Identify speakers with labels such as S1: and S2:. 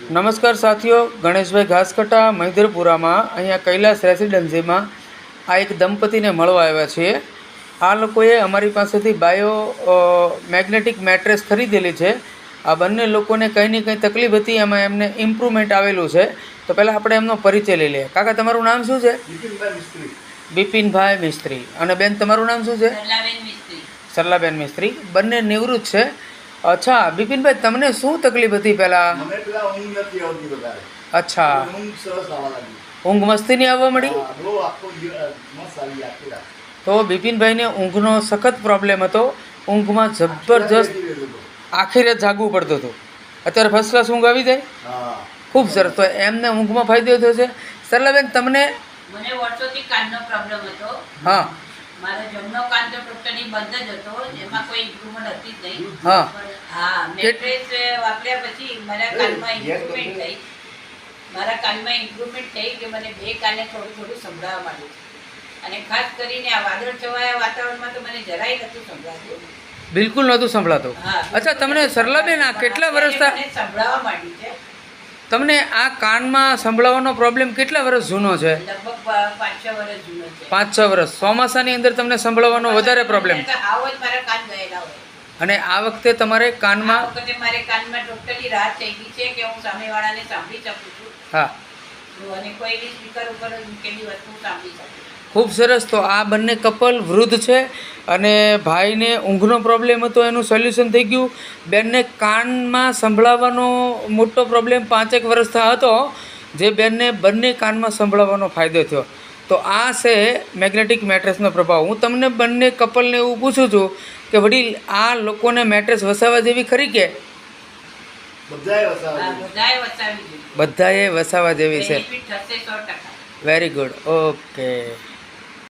S1: નમસ્કાર સાથીઓ, ગણેશભાઈ ઘાસકટા મહિધરપુરામાં અહીંયા કૈલાસ રેસિડેન્સીમાં આ એક દંપતીને મળવા આવ્યા છીએ. આ લોકોએ અમારી પાસેથી મેગ્નેટિક મેટ્રેસ ખરીદેલી છે. આ બંને લોકોને કંઈ ને કંઈ તકલીફ હતી, એમાં એમને ઇમ્પ્રુવમેન્ટ આવેલું છે. તો પહેલાં આપણે એમનો પરિચય લઈ લઈએ. કાકા, તમારું નામ શું છે? બિપિનભાઈ મિસ્ત્રી. અને બેન, તમારું નામ શું છે? સરલાબેન મિસ્ત્રી. બંને નિવૃત્ત છે. અચ્છા બિપિનભાઈ, તમને શું તકલીફ હતી પહેલાં? અચ્છા, ઊંઘ મસ્તી નહીં આવવા મળી? તો બિપિનભાઈને ઊંઘનો સખત પ્રોબ્લેમ હતો. ઊંઘમાં જબરજસ્ત આખી રાત જાગવું પડતું હતું. અત્યારે ફર્સ્ટ ક્લાસ ઊંઘ આવી જાય? ખૂબ સરસ. તો એમને ઊંઘમાં ફાયદો થયો છે. સરલાબેન, તમને?
S2: મને વર્ષોથી કાનનો પ્રોબ્લેમ હતો.
S1: હા,
S2: મારો જમણો કાન તો ટોટલી બંધ જ હતો, એમાં કોઈ ઇમ્પ્રુવમેન્ટ હતી જ નહીં.
S1: હા
S2: હા, મેટ્રેસ વાપર્યા પછી મારા કાનમાં ઇમ્પ્રુવમેન્ટ થઈ. કે મને બે કાને થોડું થોડું સંભળાવવા માંડ્યું. અને ખાસ કરીને આ વાદળ છવાયા વાતાવરણમાં તો મને જરાય નહોતું સંભળાતું.
S1: બિલકુલ નહોતું સંભળાતું. અચ્છા, તમને સરલાબેન આ કેટલા વર્ષથી
S2: સંભળાવવા માંડ્યું છે?
S1: તમને આ કાનમાં સંભળાવવાનો પ્રોબ્લેમ કેટલા વર્ષ જૂનો છે?
S2: લગભગ 5-6 વર્ષ જૂનો છે.
S1: 5-6 વર્ષ. ચોમાસાની અંદર તમને સંભળાવવાનો વધારે પ્રોબ્લેમ.
S2: આવો જ મારા કાન ગયેલા હોય.
S1: અને આ વખતે તમારે કાનમાં
S2: મારે કાનમાં ટોટલી રાહત થઈ ગઈ છે કે હું સામેવાળાને સાંભળી શકું છું.
S1: હા,
S2: અને કોઈ બી સ્પીકર ઉપર મૂકેલી વસ્તુ સાંભળી શકું.
S1: ખૂબ સરસ. તો આ બંને કપલ વૃદ્ધ છે અને ભાઈને ઊંઘનો પ્રોબ્લેમ હતો, એનું સોલ્યુશન થઈ ગયું. બેનને કાનમાં સંભળાવવાનો મોટો પ્રોબ્લેમ 5-1 વર્ષથી હતો, જે બેનને બંને કાનમાં સંભળાવવાનો ફાયદો થયો. તો આ છે મેગ્નેટિક મેટ્રેસનો પ્રભાવ. હું તમને બંને કપલને એવું પૂછું છું કે વડીલ, આ લોકોને મેટ્રેસ વસાવવા જેવી ખરી કે? બધાએ વસાવવા જેવી છે. Very good. ઓકે.